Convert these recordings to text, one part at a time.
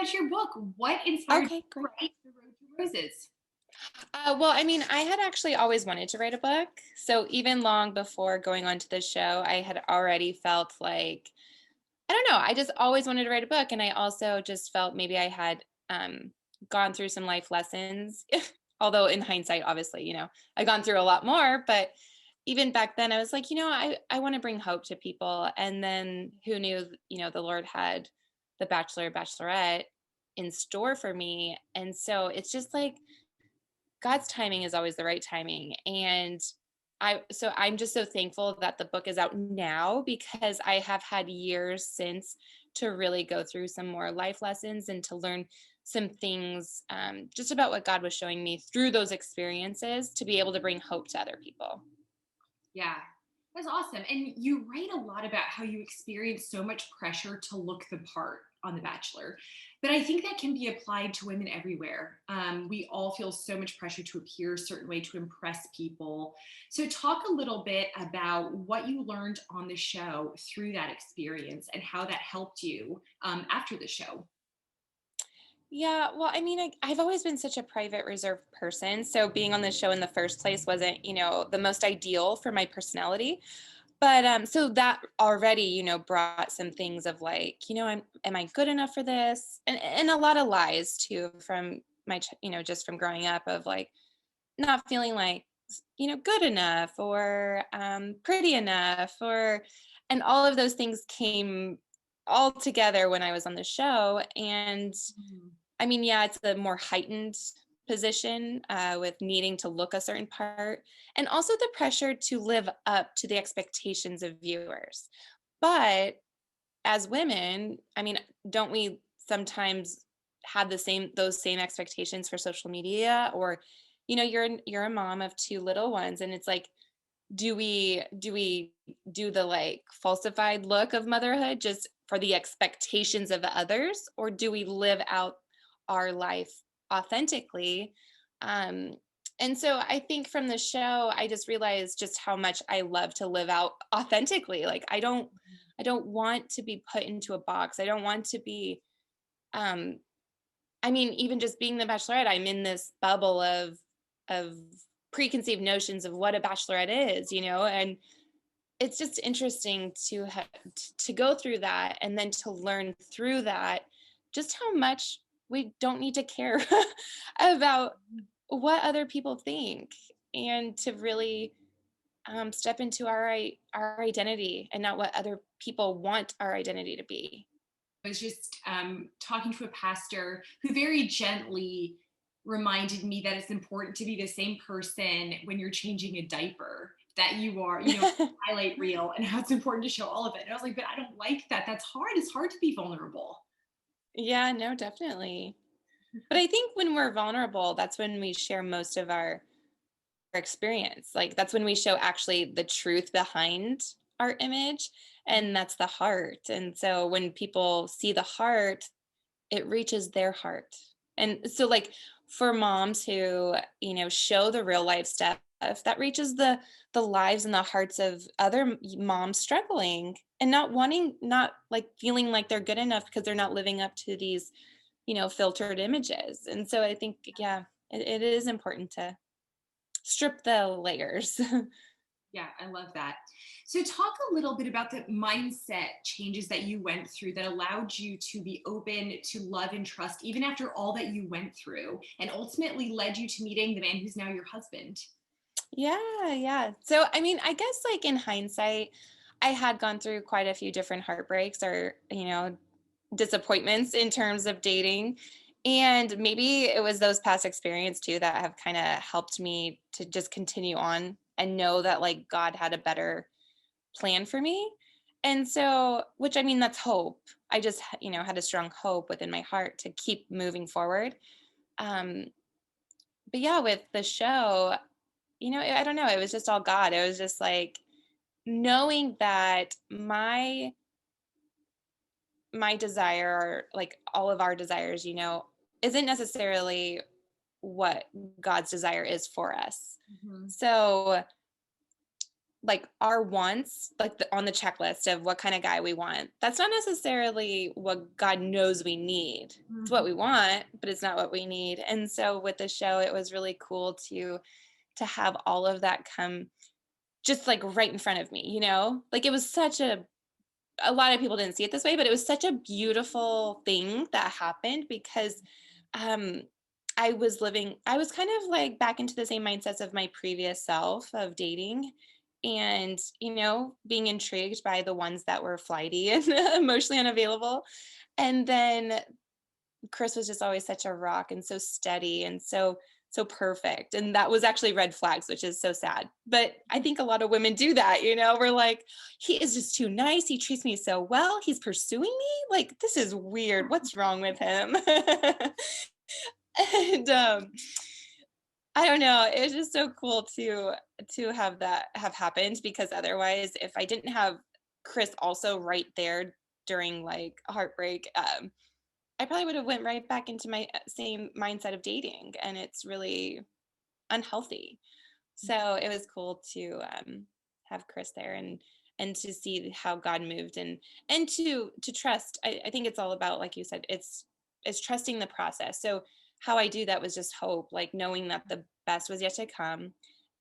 about your book. What inspired Okay, you to great. write The Road to Roses? Well, I mean, I had actually always wanted to write a book. So even long before going on to the show, I had already felt like, I don't know, I just always wanted to write a book. And I also just felt maybe I had gone through some life lessons. Although in hindsight, obviously, I've gone through a lot more. But even back then, I was like, I want to bring hope to people. And then who knew, the Lord had the Bachelor, Bachelorette in store for me. And so it's just like, God's timing is always the right timing. And I'm just so thankful that the book is out now because I have had years since to really go through some more life lessons and to learn some things just about what God was showing me through those experiences to be able to bring hope to other people. Yeah, that's awesome. And you write a lot about how you experience so much pressure to look the part on The Bachelor. But I think that can be applied to women everywhere. We all feel so much pressure to appear a certain way to impress people. So, talk a little bit about what you learned on the show through that experience and how that helped you after the show. Yeah, well, I mean, I've always been such a private, reserved person. So being on the show in the first place wasn't, the most ideal for my personality. But so that already, brought some things of like, am I good enough for this? And a lot of lies too from just from growing up of like not feeling like, good enough or pretty enough and all of those things came all together when I was on the show. And Mhm. I mean, yeah, it's a more heightened position with needing to look a certain part, and also the pressure to live up to the expectations of viewers. But as women, I mean, don't we sometimes have those same expectations for social media? Or, you're a mom of two little ones, and it's like, do we do the like falsified look of motherhood just for the expectations of others, or do we live out our life authentically? um and so I think from the show I just realized just how much I love to live out authentically. Like I don't want to be put into a box. I don't want to be um I mean, even just being the Bachelorette, I'm in this bubble of preconceived notions of what a Bachelorette is, and it's just interesting to go through that and then to learn through that just how much we don't need to care about what other people think, and to really step into our identity and not what other people want our identity to be. I was just talking to a pastor who very gently reminded me that it's important to be the same person when you're changing a diaper that you are, highlight reel, and how it's important to show all of it. And I was like, but I don't like that. That's hard. It's hard to be vulnerable. Yeah, no, definitely. But I think when we're vulnerable, that's when we share most of our experience. Like that's when we show actually the truth behind our image, and that's the heart. And so when people see the heart, it reaches their heart. And so like for moms who, show the real life stuff, that reaches the lives and the hearts of other moms struggling and not like feeling like they're good enough because they're not living up to these, filtered images. And so I think, yeah, it is important to strip the layers. Yeah, I love that. So, talk a little bit about the mindset changes that you went through that allowed you to be open to love and trust, even after all that you went through, and ultimately led you to meeting the man who's now your husband. Yeah, yeah. So, I mean, I guess like in hindsight, I had gone through quite a few different heartbreaks or, disappointments in terms of dating. And maybe it was those past experience too that have kind of helped me to just continue on and know that like God had a better plan for me. And so, which I mean, that's hope. I just, had a strong hope within my heart to keep moving forward. Um, but yeah, with the show, I don't know, it was just all God. It was just like knowing that my desire, or like all of our desires, isn't necessarily what God's desire is for us. Mhm. So like our wants, like on the checklist of what kind of guy we want. That's not necessarily what God knows we need. It's what Mhm. we want, but it's not what we need. And so with the show, it was really cool to have all of that come just like right in front of me, Like it was such a lot of people didn't see it this way, but it was such a beautiful thing that happened because um I was kind of like back into the same mindsets of my previous self of dating and, being intrigued by the ones that were flighty and emotionally unavailable. And then Chris was just always such a rock and so steady and so perfect. And that was actually red flags, which is so sad. But I think a lot of women do that, We're like, he is just too nice. He treats me so well. He's pursuing me. Like, this is weird. What's wrong with him? And I don't know. It was just so cool to have that have happened because otherwise, if I didn't have Chris also right there during like a heartbreak, I probably would have went right back into my same mindset of dating, and it's really unhealthy. So it was cool to have Chris there and to see how God moved and to trust. I think it's all about, like you said, it's trusting the process. So how I do that was just hope, like knowing that the best was yet to come.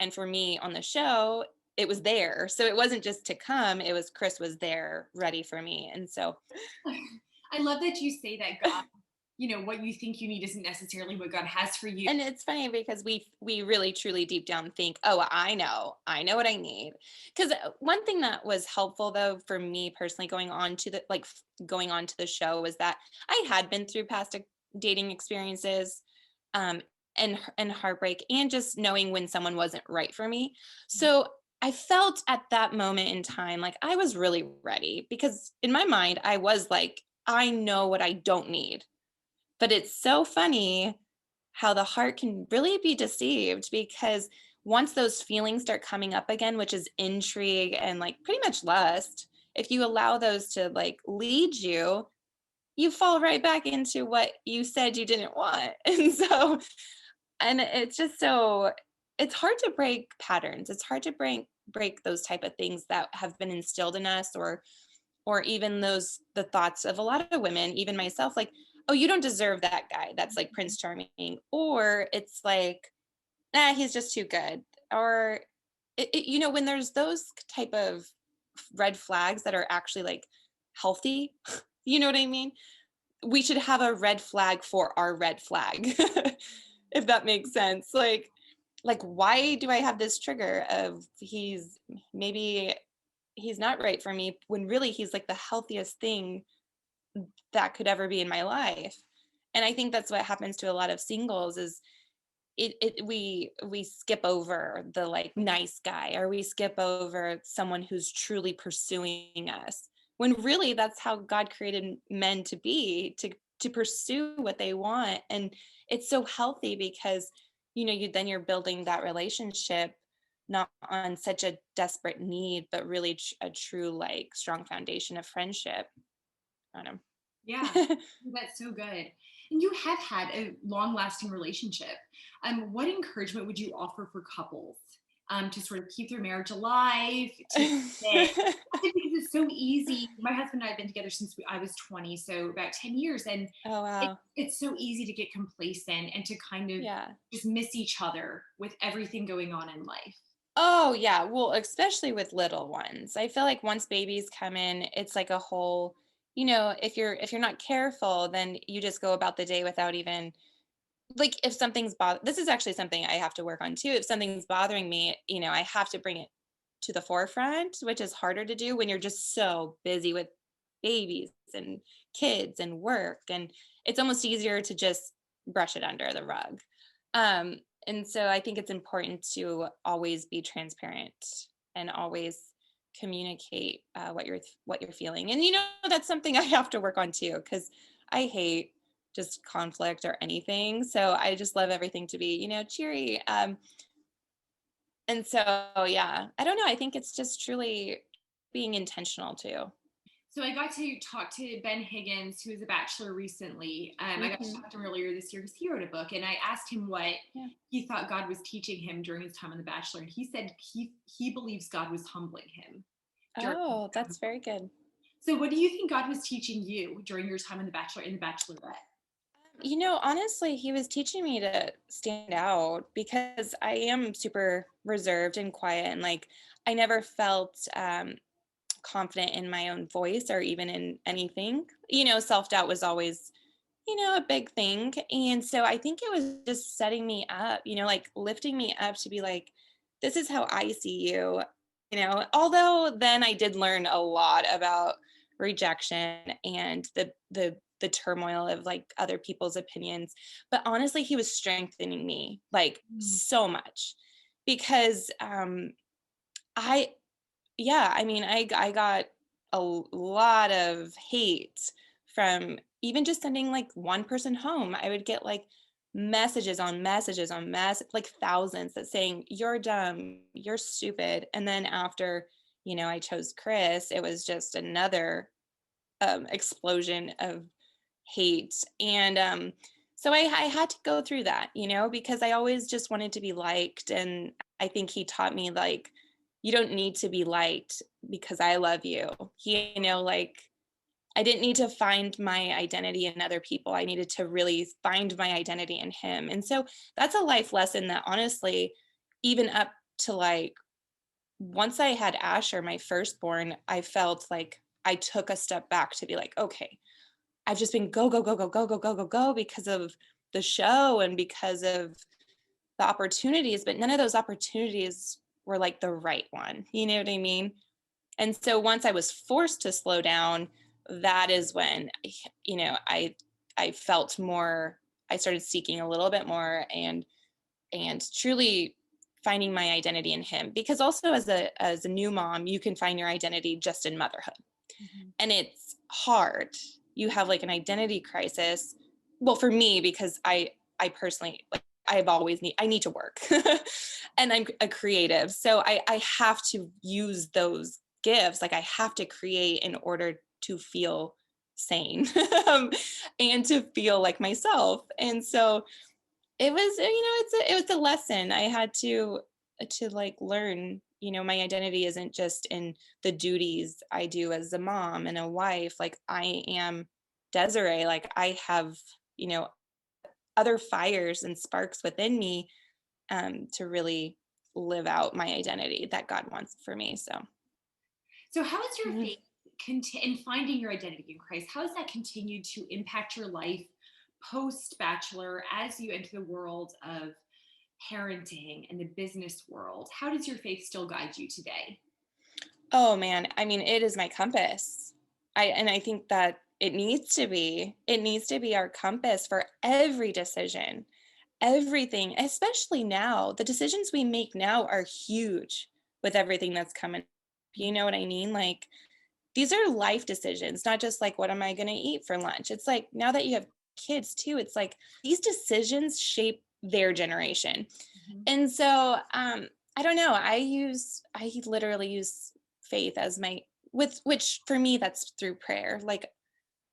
And for me on the show, it was there. So it wasn't just to come, it was Chris was there ready for me. And so I love that you say that God, what you think you need isn't necessarily what God has for you. and it's funny because we really truly deep down think, oh, I know what I need. Because one thing that was helpful though for me personally going on to the show was that I had been through past dating experiences, um, and heartbreak, and just knowing when someone wasn't right for me. So I felt at that moment in time like I was really ready because in my mind I was like, I know what I don't need. But it's so funny how the heart can really be deceived because once those feelings start coming up again, which is intrigue and like pretty much lust, if you allow those to like lead you, you fall right back into what you said you didn't want. And so, and it's just so, it's hard to break patterns. It's hard to break those type of things that have been instilled in us, or even the thoughts of a lot of women, even myself, like, oh, you don't deserve that guy that's like Prince Charming, or it's like, he's just too good, or when there's those type of red flags that are actually like healthy, you know what I mean? We should have a red flag for our red flag, if that makes sense. Like why do I have this trigger of maybe he's not right for me when really he's like the healthiest thing that could ever be in my life. And I think that's what happens to a lot of singles is we skip over the like nice guy, or we skip over someone who's truly pursuing us, when really that's how God created men to be, to pursue what they want. And it's so healthy because you're building that relationship not on such a desperate need, but really a true like strong foundation of friendship. I don't Yeah, know. that's so good. And you have had a long-lasting relationship. What encouragement would you offer for couples to sort of keep their marriage alive, to stay? Because it's so easy. My husband and I have been together since I was 20, so about 10 years, and Oh wow. it's so easy to get complacent and to kind of Yeah. just miss each other with everything going on in life. Oh, yeah. Well, especially with little ones. I feel like once babies come in, it's like a whole, if you're not careful, then you just go about the day without even like if this is actually something I have to work on too. If something's bothering me, I have to bring it to the forefront, which is harder to do when you're just so busy with babies and kids and work. And it's almost easier to just brush it under the rug. Um, and so I think it's important to always be transparent and always communicate what you're feeling. And that's something I have to work on too, because I hate just conflict or anything. So I just love everything to be, cheery. And so, yeah, I don't know. I think it's just truly being intentional too. So I got to talk to Ben Higgins, who is a bachelor recently. I got to Hmm. talk to him earlier this year because he wrote a book, and I asked him what Yeah. he thought God was teaching him during his time on The Bachelor, and he said he believes God was humbling him during his Oh, time on that's The very Bachelor. good. So, what do you think God was teaching you during your time on The Bachelor and The Bachelorette? Honestly, he was teaching me to stand out because I am super reserved and quiet, and like I never felt confident in my own voice or even in anything. Self-doubt was always, a big thing. And so I think it was just setting me up, like lifting me up to be like, this is how I see you. Although then I did learn a lot about rejection and the turmoil of like other people's opinions. But honestly, he was strengthening me like Mm. so much because I yeah, I mean, I got a lot of hate from even just sending like one person home. I would get like messages on messages on like thousands that saying, "You're dumb, you're stupid." And then after, I chose Chris, it was just another explosion of hate. And so I had to go through that, because I always just wanted to be liked. And I think he taught me like, you don't need to be liked because I love you. Like I didn't need to find my identity in other people. I needed to really find my identity in him. And so that's a life lesson that honestly, even up to like once I had Asher, my firstborn, I felt like I took a step back to be like, okay, I've just been go, go, go, go, go, go, go, go, go because of the show and because of the opportunities, but none of those opportunities were like the right one. You know what I mean? And so once I was forced to slow down, that is when, I felt more, I started seeking a little bit more and truly finding my identity in him. Because also as a new mom, you can find your identity just in motherhood. Mhm. And it's hard. You have like an identity crisis. Well, for me, because I personally like I need to work and I'm a creative. So I have to use those gifts. Like I have to create in order to feel sane and to feel like myself. And so it was, it was a lesson I had to like learn. My identity isn't just in the duties I do as a mom and a wife. Like I am Desiree. Like I have, you know, other fires and sparks within me to really live out my identity that God wants for me. So So, how has your Mhm. faith in finding your identity in Christ? How has that continued to impact your life post Bachelor as you enter the world of parenting and the business world? How does your faith still guide you today? Oh man, I mean, it is my compass. I think that it needs to be. It needs to be our compass for every decision. Everything, especially now. The decisions we make now are huge with everything that's coming. You know what I mean? Like these are life decisions, not just like what am I going to eat for lunch? It's like now that you have kids too, it's like these decisions shape their generation. Mhm. And so I don't know, I literally use faith as my with which for me that's through prayer. Like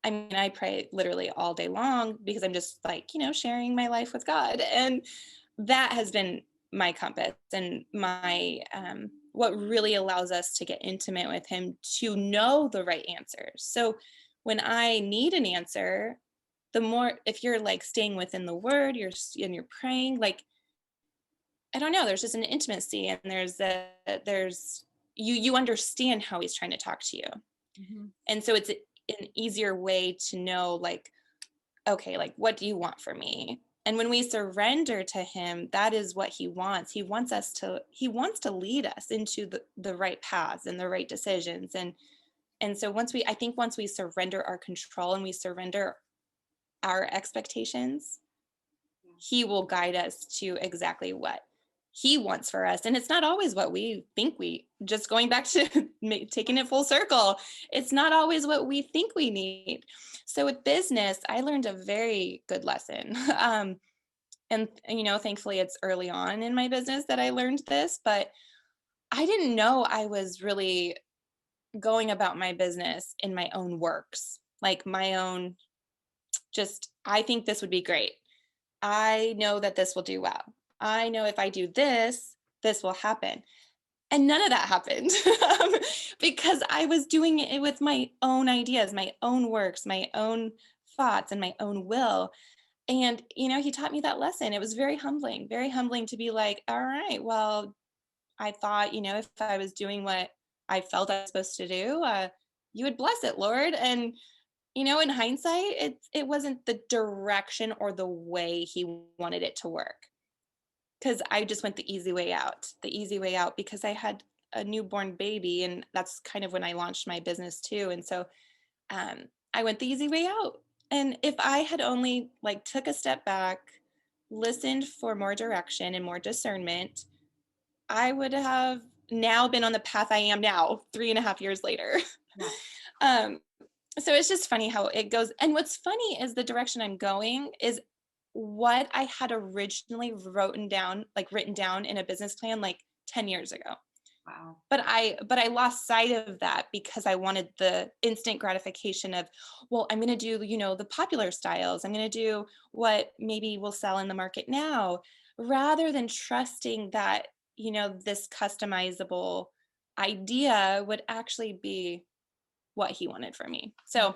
I mean, I pray literally all day long because I'm just like, sharing my life with God. And that has been my compass and my what really allows us to get intimate with him to know the right answers. So when I need an answer, the more if you're like staying within the word, you're praying, like I don't know, there's just an intimacy and there's you understand how he's trying to talk to you. Mhm. And so it's an easier way to know like okay, like what do you want from me? And when we surrender to him, that is what he wants. He wants to lead us into the right paths and the right decisions. And so I think once we surrender our control and we surrender our expectations, he will guide us to exactly what he wants for us. And it's not always what we think just going back to taking it full circle, it's not always what we think we need. So with business, I learned a very good lesson. And thankfully it's early on in my business that I learned this, but I didn't know I was really going about my business in my own works, like my own, just, I think this would be great. I know that this will do well. I know if I do this, this will happen. And none of that happened because I was doing it with my own ideas, my own works, my own thoughts, and my own will. And, he taught me that lesson. It was very humbling to be like, all right, well, I thought, if I was doing what I felt I was supposed to do, you would bless it, Lord. And, in hindsight, it wasn't the direction or the way he wanted it to work. Because I just went the easy way out, because I had a newborn baby, and that's kind of when I launched my business too. And so I went the easy way out. And if I had only like took a step back, listened for more direction and more discernment, I would have now been on the path I am now, 3.5 years later. Yeah. um, so it's just funny how it goes. And what's funny is the direction I'm going is what I had originally written down in a business plan like 10 years ago. Wow. But I lost sight of that because I wanted the instant gratification of, well, I'm going to do, the popular styles. I'm going to do what maybe will sell in the market now, rather than trusting that, this customizable idea would actually be what he wanted for me. So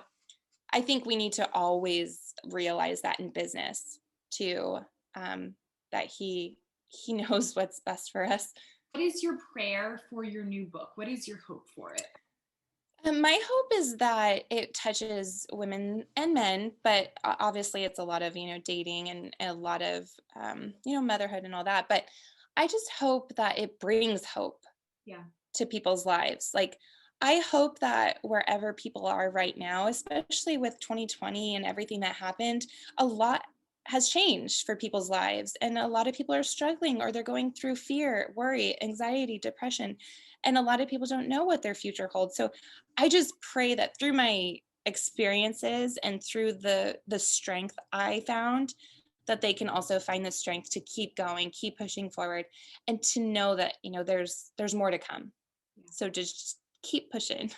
I think we need to always realize that in business too, that he knows what's best for us. What is your prayer for your new book? What is your hope for it? My hope is that it touches women and men, but obviously it's a lot of, dating and a lot of, motherhood and all that. But I just hope that it brings hope Yeah. to people's lives. Like, I hope that wherever people are right now, especially with 2020 and everything that happened, a lot has changed for people's lives. And a lot of people are struggling, or they're going through fear, worry, anxiety, depression. And a lot of people don't know what their future holds. So I just pray that through my experiences and through the strength I found, that they can also find the strength to keep going, keep pushing forward, and to know that, there's more to come. Yeah. So just keep pushing.